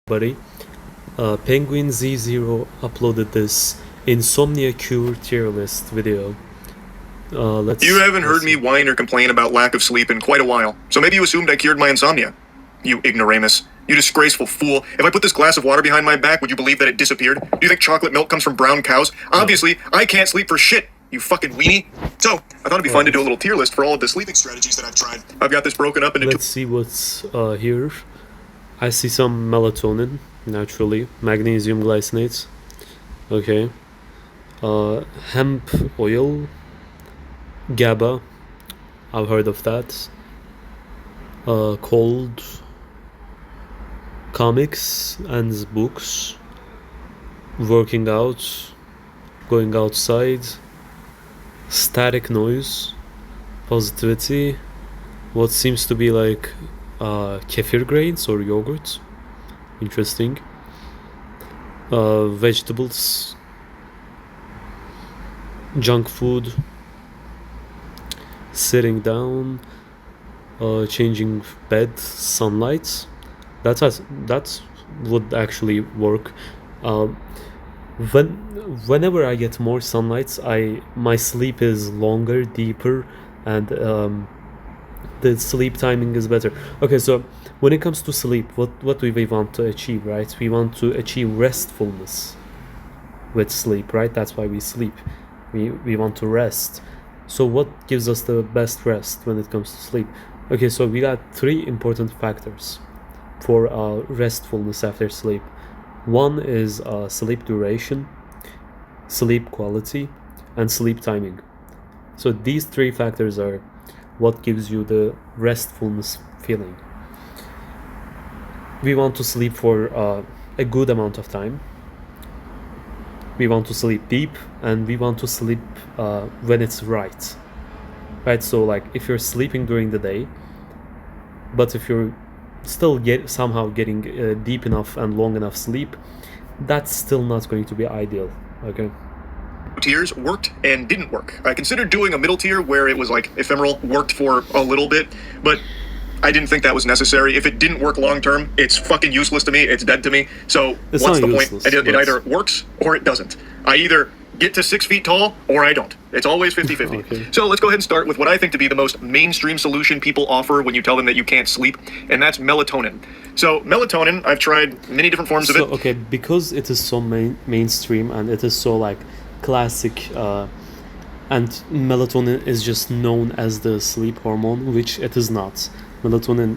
Buddy. Penguin Z0 uploaded this Insomnia Cure tier list video. You haven't heard me whine or complain about lack of sleep in quite a while, so maybe you assumed I cured my insomnia. You ignoramus. You disgraceful fool. If I put this glass of water behind my back, would you believe that it disappeared? Do you think chocolate milk comes from brown cows? Obviously, I can't sleep for shit, you fucking weenie. So, I thought it'd be fun to do a little tier list for all of the sleeping strategies that I've tried. I've got this broken up into Let's see what's here. I see some melatonin, naturally. Magnesium glycinate. Okay. Hemp oil. GABA. I've heard of that. Cold. Comics and books. Working out. Going outside. Static noise. Positivity. What seems to be like kefir grains or yogurt. Interesting. Vegetables. Junk food. Sitting down. Changing bed. Sunlight. That would actually work. Whenever I get more sunlight, my sleep is longer, deeper, and the sleep timing is better. Okay, so when it comes to sleep, what do we want to achieve, right? We want to achieve restfulness with sleep, right? That's why we sleep. We want to rest. So what gives us the best rest when it comes to sleep? Okay, so we got three important factors for restfulness after sleep. One is sleep duration, sleep quality, and sleep timing. So these three factors are what gives you the restfulness feeling. We want to sleep for a good amount of time. We want to sleep deep, and we want to sleep when it's right. Right, so like if you're sleeping during the day, but if you're still somehow getting deep enough and long enough sleep, that's still not going to be ideal. Okay. tiers worked and didn't work. I considered doing a middle tier where it was like ephemeral, worked for a little bit, but I didn't think that was necessary. If it didn't work long term, it's fucking useless to me. It's dead to me. So what's the point? It either works or it doesn't. I either get to 6 feet tall or I don't. It's always 50-50. Okay. So let's go ahead and start with what I think to be the most mainstream solution people offer when you tell them that you can't sleep, and that's melatonin. So melatonin, I've tried many different forms of it. Okay, because it is so mainstream and it is so like classic, and melatonin is just known as the sleep hormone, which it is not. Melatonin,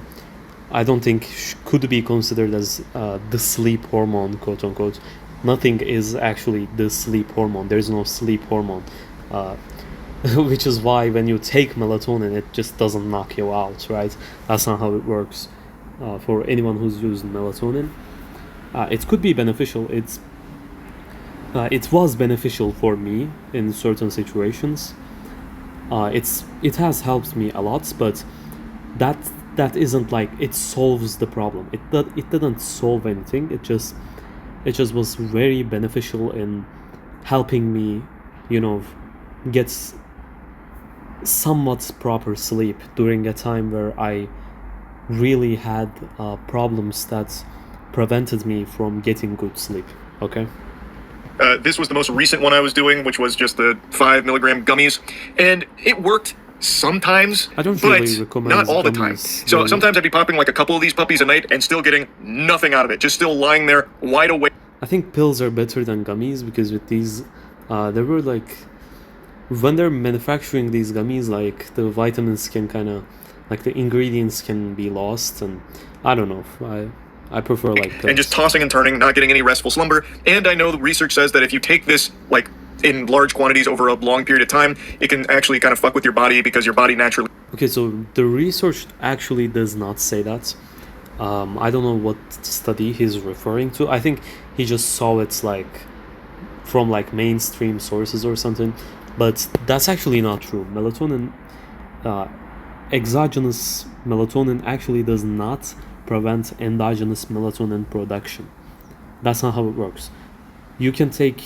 I don't think could be considered as the sleep hormone, quote unquote. Nothing is actually the sleep hormone. There is no sleep hormone, which is why when you take melatonin, it just doesn't knock you out, right? That's not how it works. For anyone who's used melatonin, it could be beneficial. It was beneficial for me in certain situations. It has helped me a lot, but that isn't like it solves the problem. It didn't solve anything. It just was very beneficial in helping me, get somewhat proper sleep during a time where I really had problems that prevented me from getting good sleep. Okay. This was the most recent one I was doing, which was just the 5 milligram gummies, and it worked sometimes, I don't but really recommend not all the time. gummies, So really. sometimes I'd be popping like a couple of these puppies a night and still getting nothing out of it, just still lying there wide awake. I think pills are better than gummies because with these, there were like, when they're manufacturing these gummies, like the vitamins can kind of, like the ingredients can be lost, and I don't know. I prefer like pills. And just tossing and turning, not getting any restful slumber. And I know the research says that if you take this like in large quantities over a long period of time, it can actually kind of fuck with your body because your body naturally. Okay, so the research actually does not say that. I don't know what study he's referring to. I think he just saw it like from like mainstream sources or something, but that's actually not true. Melatonin, exogenous melatonin actually does not prevent endogenous melatonin production. That's not how it works. You can take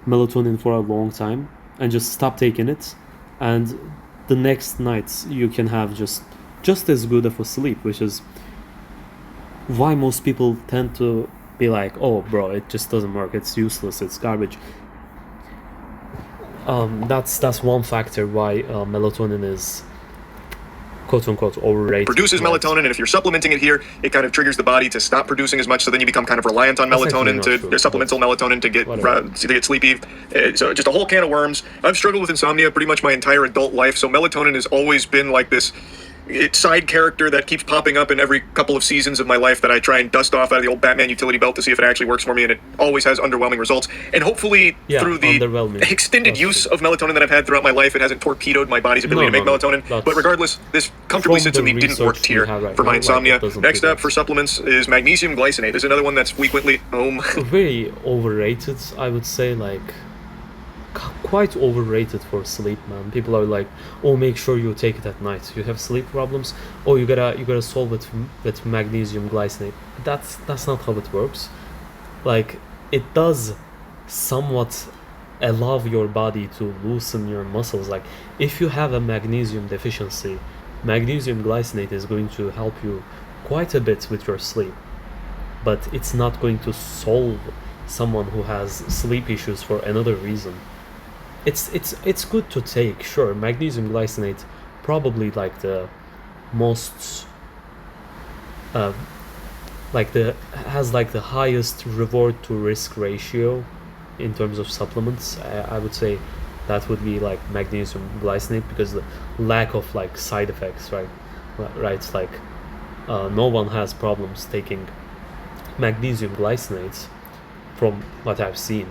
melatonin for a long time and just stop taking it, and the next night you can have just as good of a sleep, which is why most people tend to be like, oh bro, it just doesn't work, it's useless, it's garbage. That's one factor why melatonin is quote-unquote overrated. Produces melatonin, and if you're supplementing it here, it kind of triggers the body to stop producing as much, so then you become kind of reliant on melatonin supplemental melatonin to get sleepy. So just a whole can of worms. I've struggled with insomnia pretty much my entire adult life, so melatonin has always been like this side character that keeps popping up in every couple of seasons of my life that I try and dust off out of the old Batman utility belt to see if it actually works for me, and it always has underwhelming results. And hopefully through the extended use of melatonin that I've had throughout my life, it hasn't torpedoed my body's ability to make melatonin. But regardless, this comfortably sits in the didn't work tier for my insomnia. Next up for supplements is magnesium glycinate. There's another one that's frequently very overrated, I would say, like quite overrated for sleep, man. People are like, oh, make sure you take it at night. You have sleep problems, oh, you gotta solve it with magnesium glycinate. That's not how it works. Like, it does somewhat allow your body to loosen your muscles. Like, if you have a magnesium deficiency, magnesium glycinate is going to help you quite a bit with your sleep, but it's not going to solve someone who has sleep issues for another reason. It's good to take, sure. Magnesium glycinate probably like the most has like the highest reward to risk ratio in terms of supplements. I would say that would be like magnesium glycinate, because the lack of like side effects, right? Like no one has problems taking magnesium glycinate from what I've seen,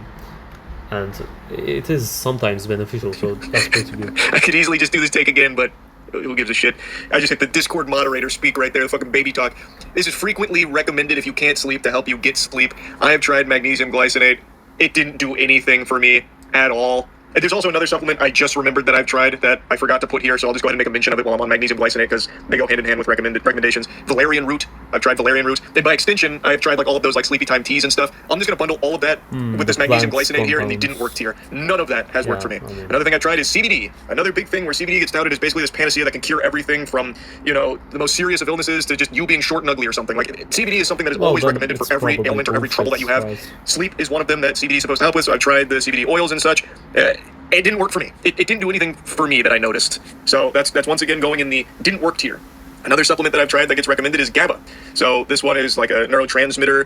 and it is sometimes beneficial, so that's pretty good. I could easily just do this take again, but who gives a shit? I just hit the Discord moderator speak right there, the fucking baby talk. This is frequently recommended if you can't sleep to help you get sleep. I have tried magnesium glycinate. It didn't do anything for me at all. And there's also another supplement I just remembered that I've tried that I forgot to put here, so I'll just go ahead and make a mention of it while I'm on magnesium glycinate, because they go hand in hand with recommendations. Valerian root. I've tried valerian root. And by extension, I've tried like all of those like sleepy time teas and stuff. I'm just going to bundle all of that with this magnesium glycinate here, and they didn't work tier. None of that has worked for me. Another thing I tried is CBD. Another big thing where CBD gets touted is basically this panacea that can cure everything from, you know, the most serious of illnesses to just you being short and ugly or something. Like, CBD is something that is always recommended for every ailment or every trouble that you have. Right. Sleep is one of them that CBD is supposed to help with, so I've tried the CBD oils and such. It didn't work for me. It didn't do anything for me that I noticed. So that's once again going in the didn't work tier. Another supplement that I've tried that gets recommended is GABA. So this one is like a neurotransmitter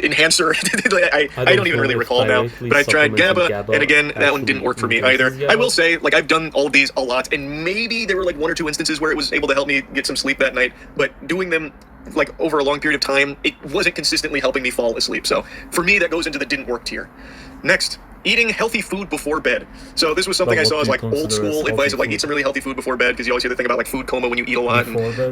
enhancer. I don't even really recall now, but I tried GABA, and again, that one didn't work for me either. I will say, like, I've done all of these a lot, and maybe there were like one or two instances where it was able to help me get some sleep that night, but doing them like over a long period of time, it wasn't consistently helping me fall asleep. So for me, that goes into the didn't work tier. Next, eating healthy food before bed. So this was something I saw as like old school advice of like eat some really healthy food before bed, because you always hear the thing about like food coma when you eat a lot.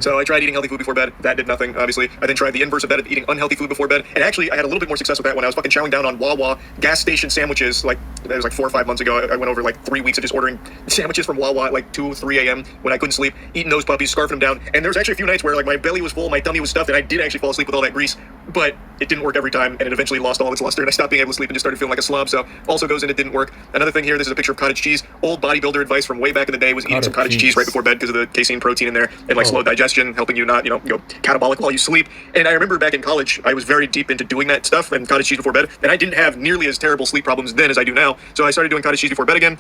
So I tried eating healthy food before bed. That did nothing, obviously. I then tried the inverse of that, of eating unhealthy food before bed. And actually, I had a little bit more success with that when I was fucking chowing down on Wawa gas station sandwiches. Like, that was like 4 or 5 months ago. I went over like 3 weeks of just ordering sandwiches from Wawa at like 2, 3 a.m. when I couldn't sleep, eating those puppies, scarfing them down. And there was actually a few nights where like my belly was full, my tummy was stuffed, and I did actually fall asleep with all that grease. But it didn't work every time, and it eventually lost all of its luster, and I stopped being able to sleep and just started feeling like a slob. So also goes in, it didn't work. Another thing here, this is a picture of cottage cheese. Old bodybuilder advice from way back in the day was eating some cottage cheese right before bed because of the casein protein in there, and like slow digestion, helping you not, go catabolic while you sleep. And I remember back in college, I was very deep into doing that stuff and cottage cheese before bed, and I didn't have nearly as terrible sleep problems then as I do now. So I started doing cottage cheese before bed again.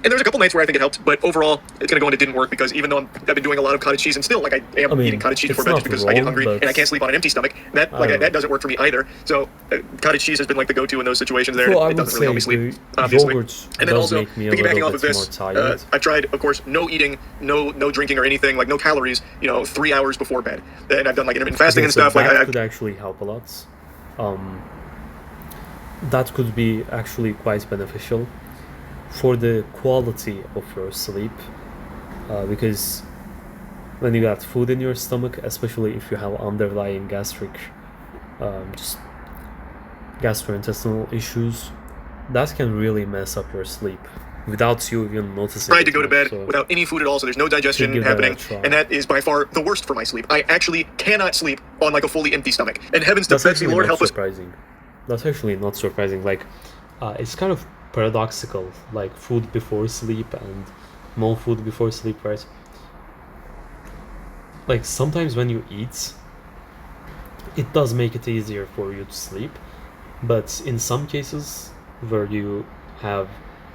And there's a couple nights where I think it helped, but overall, it's going to go into didn't work, because even though I've been doing a lot of cottage cheese, and still, like, I am eating cottage cheese before bed just because I get hungry and I can't sleep on an empty stomach. That doesn't work for me either. So cottage cheese has been like the go-to in those situations there. It doesn't really help me sleep, obviously. And then also, piggybacking off of this, I've tried, of course, no eating, no drinking or anything, like no calories, 3 hours before bed. And I've done like intermittent fasting and stuff. That could actually help a lot. That could be actually quite beneficial for the quality of your sleep, because when you got food in your stomach, especially if you have underlying just gastrointestinal issues, that can really mess up your sleep without you even noticing. Tried to go to bed without any food at all, so there's no digestion happening, and that is by far the worst for my sleep. I actually cannot sleep on like a fully empty stomach. And heavens to Betsy, Lord help us. That's actually not surprising. Like, it's kind of paradoxical, like food before sleep and no food before sleep, right? Like, sometimes when you eat, it does make it easier for you to sleep, but in some cases where you have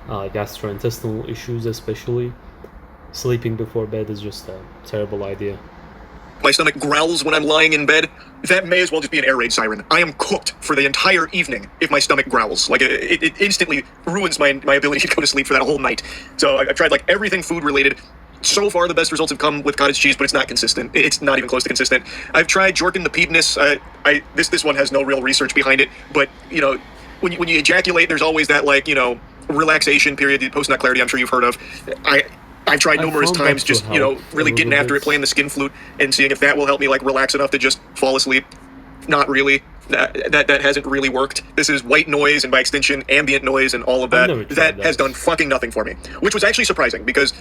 gastrointestinal issues, especially, sleeping before bed is just a terrible idea. My stomach growls when I'm lying in bed. That may as well just be an air raid siren. I am cooked for the entire evening if my stomach growls. Like, it instantly ruins my ability to go to sleep for that whole night. So I've tried, like, everything food-related. So far, the best results have come with cottage cheese, but it's not consistent. It's not even close to consistent. I've tried Jorkin the Peebness. This one has no real research behind it, but, you know, when you ejaculate, there's always that, like, you know, relaxation period, the post-nut clarity I'm sure you've heard of. I've tried numerous times just, you know, really getting after it, playing the skin flute, and seeing if that will help me, like, relax enough to just fall asleep. Not really. That hasn't really worked. This is white noise and, by extension, ambient noise and all of that. That has done fucking nothing for me, which was actually surprising, because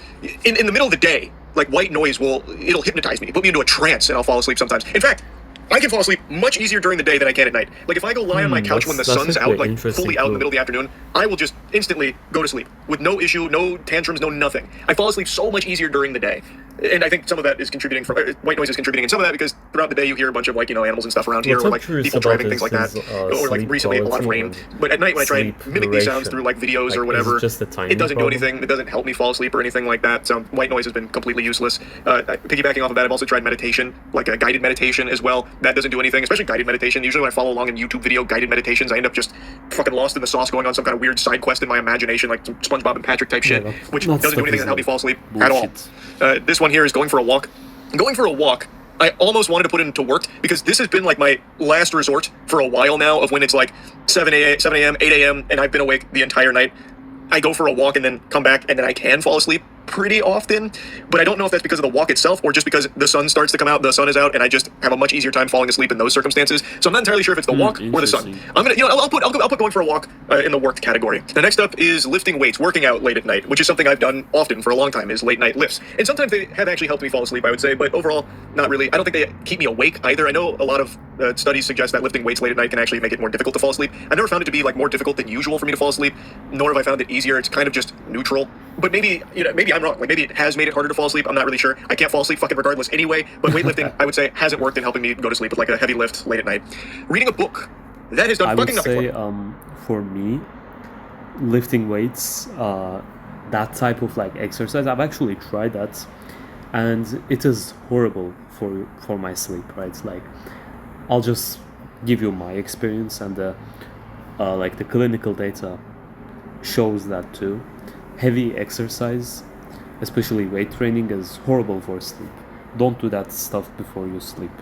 in the middle of the day, like, white noise it'll hypnotize me, put me into a trance, and I'll fall asleep sometimes. In fact, I can fall asleep much easier during the day than I can at night. Like, if I go lie on my couch when the sun's out, like, fully out in the middle of the afternoon, I will just instantly go to sleep with no issue, no tantrums, no nothing. I fall asleep so much easier during the day. And I think some of that is contributing, white noise is contributing, and some of that because throughout the day you hear a bunch of, like, you know, animals and stuff around here, or, like, people driving, things like that, or, like, recently a lot of rain. But at night when I try and mimic these sounds through, like, videos or whatever, it doesn't do anything. It doesn't help me fall asleep or anything like that. So white noise has been completely useless. Piggybacking off of that, I've also tried meditation, like a guided meditation as well. That doesn't do anything, especially guided meditation. Usually when I follow along in YouTube video guided meditations, I end up just fucking lost in the sauce, going on some kind of weird side quest in my imagination, like some SpongeBob and Patrick type shit, which doesn't do anything to help me fall asleep at all. This one here is going for a walk. Going for a walk, I almost wanted to put it into work, because this has been, like, my last resort for a while now, of when it's like 7 a.m., 8 a.m., and I've been awake the entire night. I go for a walk and then come back, and then I can fall asleep pretty often, but I don't know if that's because of the walk itself or just because the sun starts to come out, the sun is out, and I just have a much easier time falling asleep in those circumstances. So I'm not entirely sure if it's the walk or the sun. I'm gonna, you know, I'll put going for a walk in the work category. The next up is lifting weights, working out late at night, which is something I've done often for a long time, is late night lifts. And sometimes they have actually helped me fall asleep, I would say, but overall, not really. I don't think they keep me awake either. I know a lot of studies suggest that lifting weights late at night can actually make it more difficult to fall asleep. I've never found it to be, like, more difficult than usual for me to fall asleep, nor have I found it easier. It's kind of just neutral. But maybe, you know, maybe I'm wrong. Like, maybe it has made it harder to fall asleep. I'm not really sure. I can't fall asleep fucking regardless anyway, but weightlifting, I would say, hasn't worked in helping me go to sleep with, like, a heavy lift late at night. Reading a book, that has done fucking nothing for me. I would say, for me, lifting weights, that type of, like, exercise, I've actually tried that, and it is horrible for my sleep, right? Like, I'll just give you my experience, and like, the clinical data shows that too. Heavy exercise, especially weight training, is horrible for sleep. Don't do that stuff before you sleep.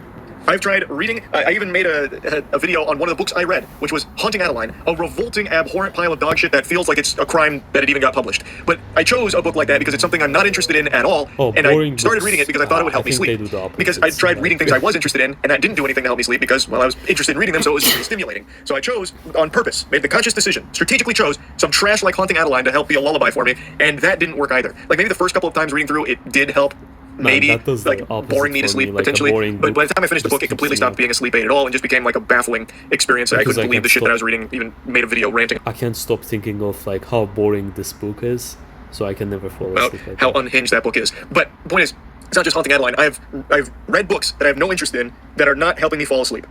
I've tried reading. I even made a video on one of the books I read, which was Haunting Adeline, a revolting, abhorrent pile of dog shit that feels like it's a crime that it even got published. But I chose a book like that because it's something I'm not interested in at all, and I started reading it because I thought it would help me sleep. Because I tried reading things I was interested in, and that didn't do anything to help me sleep because, well, I was interested in reading them, so it was stimulating. So I chose, on purpose, made the conscious decision, strategically chose some trash like Haunting Adeline to help be a lullaby for me, and that didn't work either. Like, maybe the first couple of times reading through, it did help. Maybe, like, boring me to sleep, like, potentially, but by the time I finished the book, it completely stopped being a sleep aid at all and just became, like, a baffling experience. I couldn't believe the shit that I was reading, even made a video ranting. I can't stop thinking of, like, how boring this book is, so I can never fall asleep. About how unhinged that book is. But the point is, it's not just Haunting Adeline. I've read books that I have no interest in that are not helping me fall asleep.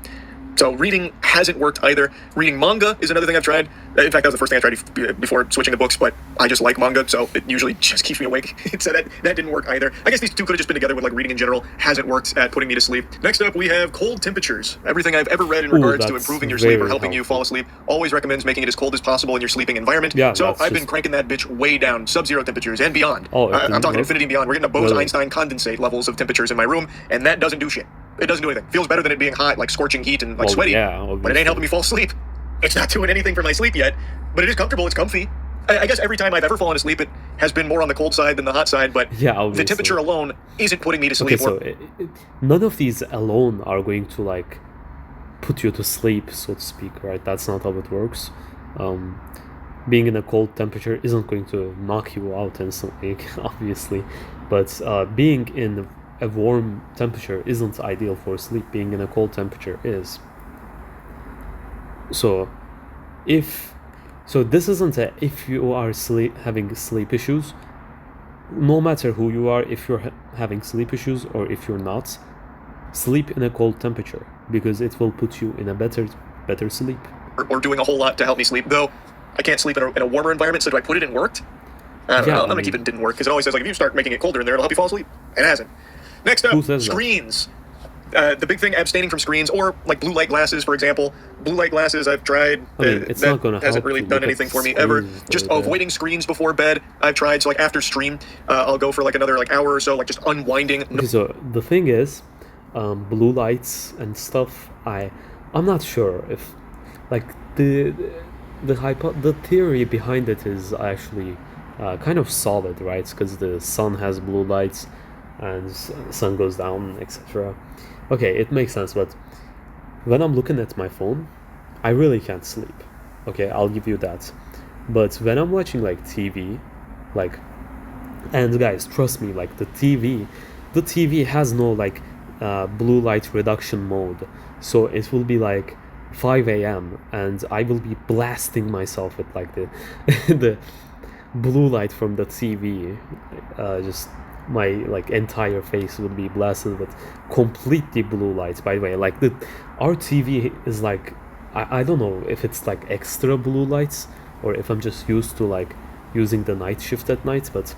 So reading hasn't worked either. Reading manga is another thing I've tried. In fact, that was the first thing I tried before switching to books, but I just like manga, so it usually just keeps me awake. So that didn't work either. I guess these two could have just been together with, like, reading in general. Hasn't worked at putting me to sleep. Next up, we have cold temperatures. Everything I've ever read in regards to improving your sleep or helping you fall asleep always recommends making it as cold as possible in your sleeping environment. Yeah, so I've been cranking that bitch way down, sub-zero temperatures and beyond. I'm talking infinity and beyond. We're getting to Bose-Einstein condensate levels of temperatures in my room, and that doesn't do shit. It doesn't do anything. Feels better than it being hot, like scorching heat and, like, sweaty. Yeah, but it ain't helping me fall asleep. It's not doing anything for my sleep yet, but it is comfortable. It's comfy. I guess every time I've ever fallen asleep, it has been more on the cold side than the hot side, but the temperature alone isn't putting me to sleep. Okay, so none of these alone are going to, like, put you to sleep, so to speak, right? That's not how it works. Being in a cold temperature isn't going to knock you out instantly, obviously, but being in a warm temperature isn't ideal for sleep. Being in a cold temperature is. So this isn't if you are having sleep issues, no matter who you are, if you're having sleep issues or if you're not, sleep in a cold temperature because it will put you in a better sleep. Or doing a whole lot to help me sleep. Though I can't sleep in a warmer environment, so do I put it in worked? I don't know. I'm gonna keep it didn't work because it always says like if you start making it colder in there, it'll help you fall asleep. It hasn't. Next up, screens. The big thing, abstaining from screens or like blue light glasses, for example. Blue light glasses I've tried. It's not gonna hasn't really done anything for me ever. Just avoiding screens before bed. I've tried. So like after stream, I'll go for like another like hour or so, like just unwinding. Okay, so the thing is, blue lights and stuff. I'm not sure if like the theory behind it is actually kind of solid, right? Because the sun has blue lights and sun goes down, etc. Okay, it makes sense, but when I'm looking at my phone, I really can't sleep. Okay, I'll give you that. But when I'm watching like TV, like, and guys, trust me, like the TV has no like blue light reduction mode, so it will be like 5 a.m. and I will be blasting myself with like the the blue light from the TV. Just my like entire face would be blasted with completely blue lights. By the way, like our TV is like I don't know if it's like extra blue lights or if I'm just used to like using the night shift at night, but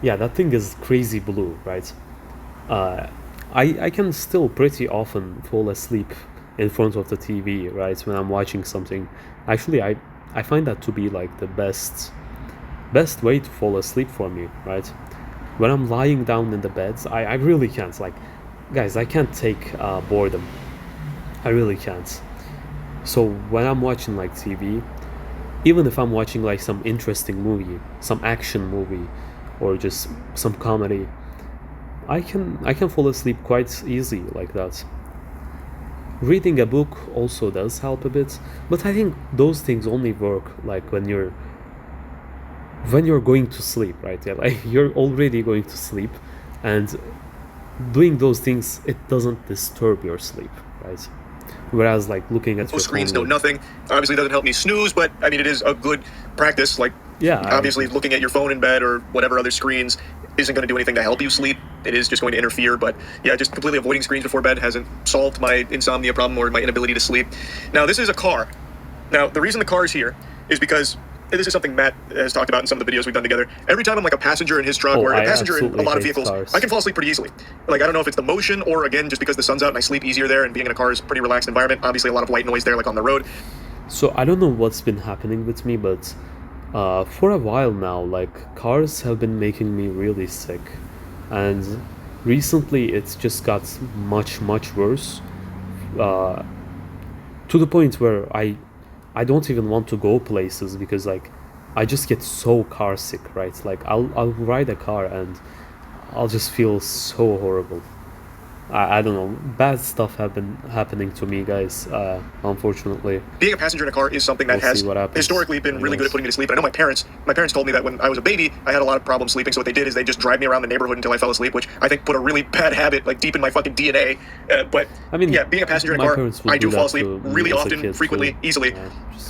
yeah, that thing is crazy blue, right? I can still pretty often fall asleep in front of the TV, right, when I'm watching something. Actually, I find that to be like the best way to fall asleep for me, right? When I'm lying down in the beds, I really can't. Like, guys, I can't take boredom. I really can't. So when I'm watching like TV, even if I'm watching like some interesting movie, some action movie, or just some comedy, I can fall asleep quite easy like that. Reading a book also does help a bit, but I think those things only work like when you're going to sleep, right? Yeah, like you're already going to sleep, and doing those things, it doesn't disturb your sleep, right? Whereas like looking at your screens, phone, nothing. Obviously doesn't help me snooze, but I mean it is a good practice. Like obviously looking at your phone in bed or whatever other screens isn't going to do anything to help you sleep. It is just going to interfere. But yeah, just completely avoiding screens before bed hasn't solved my insomnia problem or my inability to sleep. Now this is a car. Now the reason the car is here is because this is something Matt has talked about in some of the videos we've done together. Every time I'm like a passenger in his truck or a passenger in a lot of vehicles, I can fall asleep pretty easily. Like, I don't know if it's the motion or, again, just because the sun's out and I sleep easier there and being in a car is a pretty relaxed environment. Obviously, a lot of white noise there, like on the road. So I don't know what's been happening with me, but for a while now, like, cars have been making me really sick. And recently, it's just got much worse. To the point where I don't even want to go places because like I just get so car sick, right? Like I'll ride a car and I'll just feel so horrible. I don't know. Bad stuff have been happening to me, guys, unfortunately. Being a passenger in a car is something that has historically been really good at putting me to sleep. And I know my parents told me that when I was a baby, I had a lot of problems sleeping. So what they did is they just drive me around the neighborhood until I fell asleep, which I think put a really bad habit like deep in my fucking DNA. But I mean, yeah, being a passenger in a car, I do fall asleep really often, frequently, easily.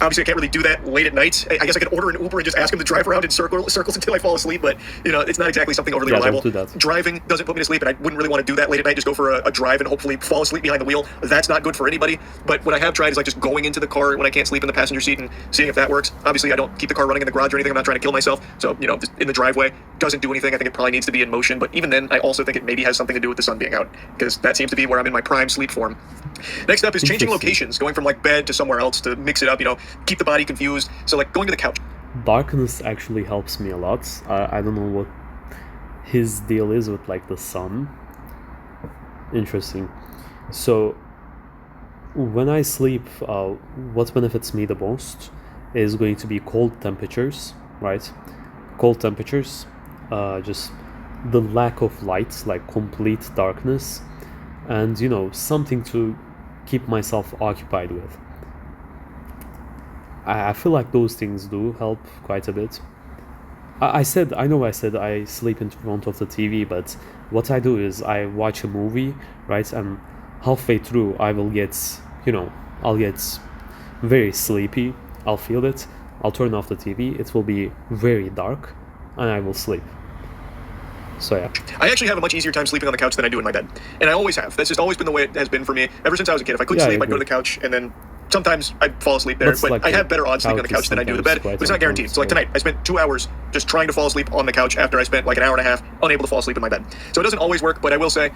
Obviously, I can't really do that late at night. I guess I could order an Uber and just ask him to drive around in circles until I fall asleep. But, you know, it's not exactly something overly reliable. Don't do that. Driving doesn't put me to sleep, and I wouldn't really want to do that late at night. Just go for a drive and hopefully fall asleep behind the wheel. That's not good for anybody. But what I have tried is like just going into the car when I can't sleep in the passenger seat and seeing if that works. Obviously, I don't keep the car running in the garage or anything. I'm not trying to kill myself. So, you know, just in the driveway doesn't do anything. I think it probably needs to be in motion. But even then, I also think it maybe has something to do with the sun being out, because that seems to be where I'm in my prime sleep form. Next up is changing locations, going from like bed to somewhere else to mix it up, you know, keep the body confused. So like going to the couch. Darkness actually helps me a lot. I don't know what his deal is with like the sun. Interesting. So when I sleep, what benefits me the most is going to be cold temperatures, right? Cold temperatures, just the lack of light, like complete darkness, and you know, something to keep myself occupied with. I feel like those things do help quite a bit. I said I sleep in front of the TV, but what I do is I watch a movie, right? And halfway through, I will get, I'll get very sleepy. I'll feel it. I'll turn off the TV. It will be very dark, and I will sleep. So yeah. I actually have a much easier time sleeping on the couch than I do in my bed. And I always have. That's just always been the way it has been for me ever since I was a kid. If I couldn't Yeah, I sleep, I'd go to agree. the couch, and then sometimes I'd fall asleep there. But But like I the have better odds sleeping on the couch is couch than I do the sometimes bed. quite But it's not guaranteed. So like tonight, I spent 2 hours just trying to fall asleep on the couch after I spent like an hour and a half unable to fall asleep in my bed. So it doesn't always work, but I will say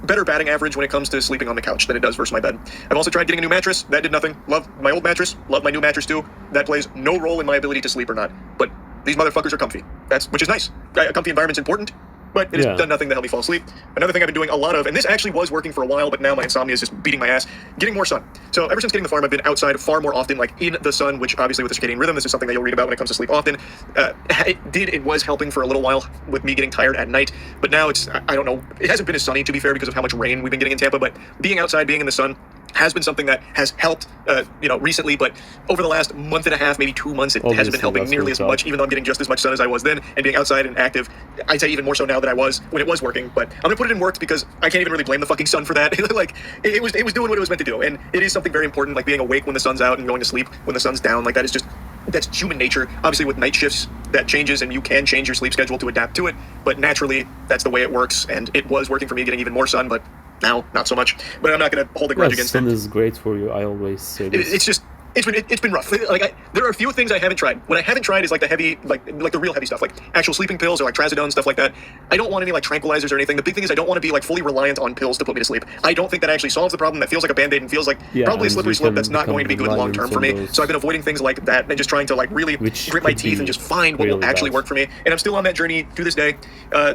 better batting average when it comes to sleeping on the couch than it does versus my bed. I've also tried getting a new mattress. That did nothing. Love my old mattress. Love my new mattress too. That plays no role in my ability to sleep or not. But these motherfuckers are comfy. Which is nice. A comfy environment's important, but it has done nothing to help me fall asleep. Another thing I've been doing a lot of, and this actually was working for a while, but now my insomnia is just beating my ass, getting more sun. So ever since getting the farm, I've been outside far more often, like in the sun, which obviously with the circadian rhythm, this is something that you'll read about when it comes to sleep often. It was helping for a little while with me getting tired at night, but now I don't know, it hasn't been as sunny, to be fair, because of how much rain we've been getting in Tampa, but being outside, being in the sun, has been something that has helped, recently, but over the last month and a half, maybe 2 months, it hasn't been helping nearly as much, even though I'm getting just as much sun as I was then, and being outside and active, I'd say even more so now than I was when it was working, but I'm gonna put it in work because I can't even really blame the fucking sun for that. Like, it was doing what it was meant to do, and it is something very important, like being awake when the sun's out and going to sleep when the sun's down, like that's human nature. Obviously with night shifts, that changes, and you can change your sleep schedule to adapt to it, but naturally, that's the way it works, and it was working for me getting even more sun, but now, not so much. But I'm not going to hold a grudge against it. Sun is great for you. I always say this. It's been rough. Like there are a few things I haven't tried. What I haven't tried is like the heavy, like the real heavy stuff, like actual sleeping pills or like trazodone, stuff like that. I don't want any like tranquilizers or anything. The big thing is I don't want to be like fully reliant on pills to put me to sleep. I don't think that actually solves the problem. That feels like a band-aid and feels like probably a slippery slope that's not going to be good long term for me. So I've been avoiding things like that and just trying to like really grit my teeth and just find what will actually work for me. And I'm still on that journey to this day.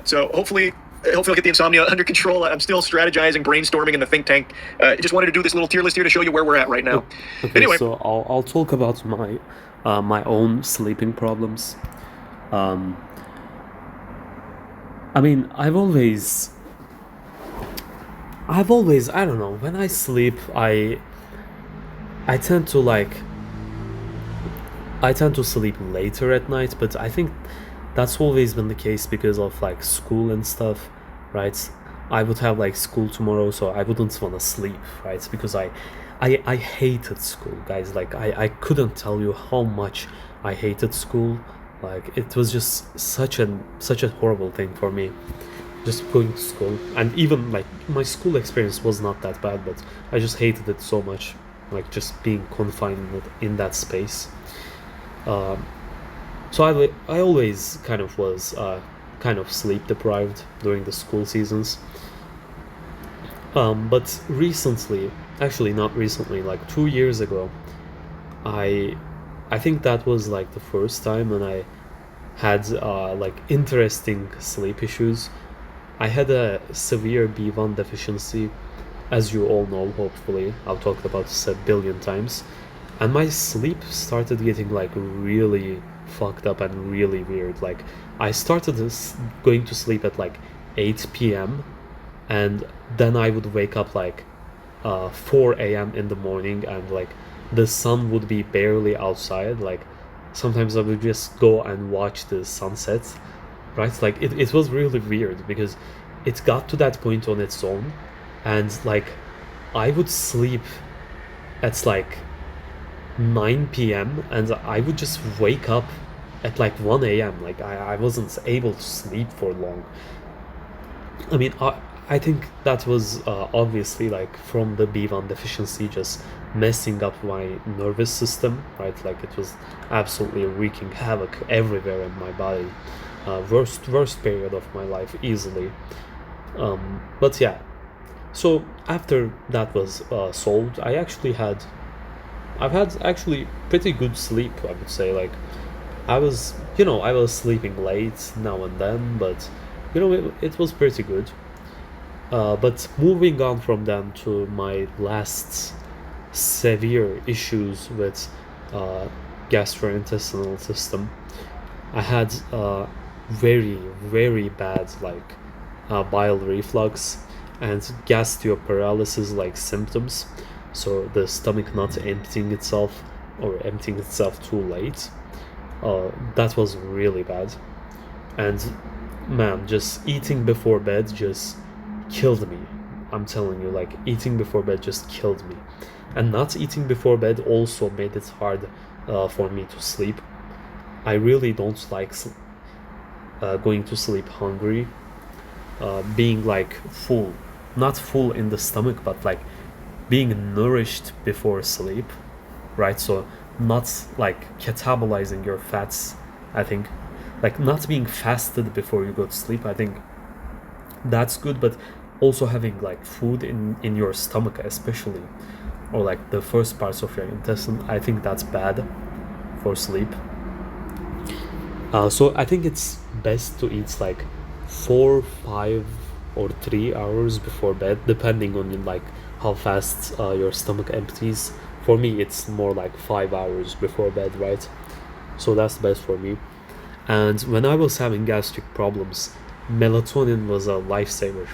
So hopefully I'll get the insomnia under control. I'm still strategizing, brainstorming in the think tank. Just wanted to do this little tier list here to show you where we're at right now. Okay, anyway, so I'll talk about my own sleeping problems. I mean, I've always I don't know, when I sleep, I tend to sleep later at night, but I think that's always been the case because of like school and stuff, right? I would have like school tomorrow, so I wouldn't want to sleep, right? Because I hated school, guys. Like I couldn't tell you how much I hated school. Like it was just such a horrible thing for me, just going to school. And even like my school experience was not that bad, but I just hated it so much, like just being confined in that space. So I always kind of was kind of sleep deprived during the school seasons. But recently, actually not recently, like 2 years ago, I think that was like the first time when I had like interesting sleep issues. I had a severe B1 deficiency, as you all know, hopefully. I've talked about this a billion times. And my sleep started getting like really fucked up and really weird. Like I started going to sleep at like 8 p.m. and then I would wake up like 4 a.m. in the morning, and like the sun would be barely outside. Like sometimes I would just go and watch the sunset, right? Like it was really weird because it got to that point on its own, and like I would sleep at like 9 p.m. and I would just wake up at like 1 a.m. Like I wasn't able to sleep for long. I mean, I think that was obviously like from the B1 deficiency just messing up my nervous system, right? Like it was absolutely wreaking havoc everywhere in my body. Worst period of my life easily. But yeah, so after that was solved, I've had actually pretty good sleep, I would say. Like I was sleeping late now and then, but it was pretty good. But moving on from them to my last severe issues with gastrointestinal system, I had very, very bad like bile reflux and gastroparesis like symptoms. So the stomach not emptying itself or emptying itself too late. That was really bad. And man, just eating before bed just killed me. I'm telling you, like eating before bed just killed me. And not eating before bed also made it hard for me to sleep. I really don't like going to sleep hungry. being like full, not full in the stomach, but like being nourished before sleep, right? So not like catabolizing your fats. I think like not being fasted before you go to sleep. I think that's good, but also having like food in your stomach, especially, or like the first parts of your intestine, I think that's bad for sleep. So I think it's best to eat like 4, 5, or 3 hours before bed, depending on like how fast your stomach empties. For me, it's more like 5 hours before bed, right? So that's the best for me. And when I was having gastric problems, melatonin was a lifesaver.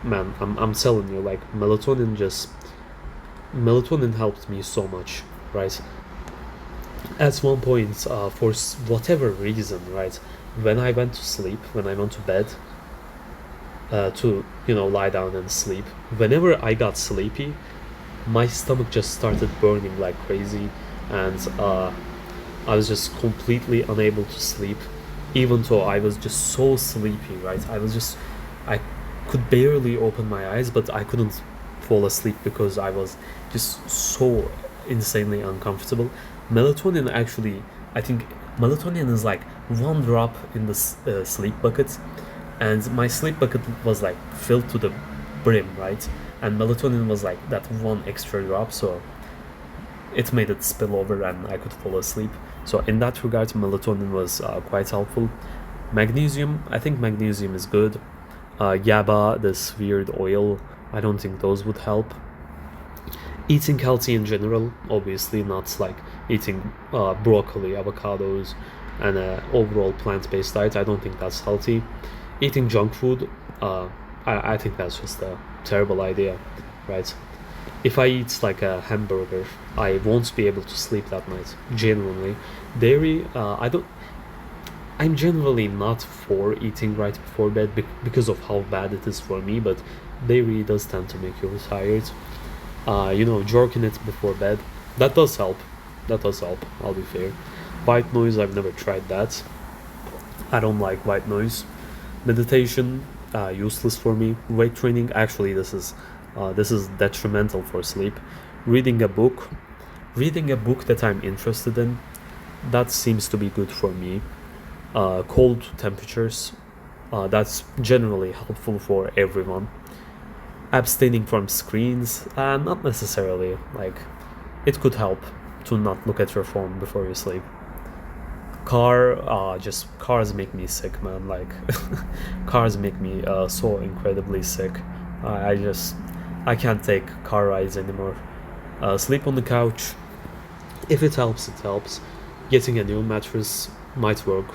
Man, I'm telling you, like melatonin helped me so much, right? At one point, for whatever reason, right, when I went to sleep, when I went to bed, to lie down and sleep, whenever I got sleepy, my stomach just started burning like crazy, and I was just completely unable to sleep, even though I was just so sleepy, right? I could barely open my eyes, but I couldn't fall asleep because I was just so insanely uncomfortable. Melatonin actually, I think melatonin is like one drop in the sleep bucket, and my sleep bucket was like filled to the brim, right? And melatonin was like that one extra drop, so it made it spill over and I could fall asleep. So in that regard, melatonin was quite helpful. Magnesium, I think magnesium is good. GABA, this weird oil, I don't think those would help. Eating healthy in general, obviously not like eating broccoli, avocados, and overall plant-based diet. I don't think that's healthy. Eating junk food, I think that's just a terrible idea, right? If I eat like a hamburger, I won't be able to sleep that night. Genuinely, dairy, I'm generally not for eating right before bed because of how bad it is for me, but dairy does tend to make you tired. Jerking it before bed, that does help. That does help, I'll be fair. White noise, I've never tried that. I don't like white noise. Meditation, useless for me. Weight training, actually, this is detrimental for sleep. Reading a book, that I'm interested in, that seems to be good for me. Cold temperatures, that's generally helpful for everyone. Abstaining from screens, not necessarily. Like, it could help to not look at your phone before you sleep. Cars make me sick, man. Like, cars make me so incredibly sick. I can't take car rides anymore. Sleep on the couch, if it helps, it helps. Getting a new mattress might work.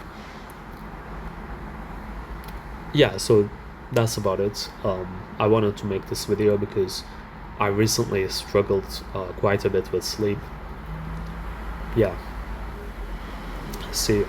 Yeah, so that's about it. I wanted to make this video because I recently struggled quite a bit with sleep. Yeah, see you.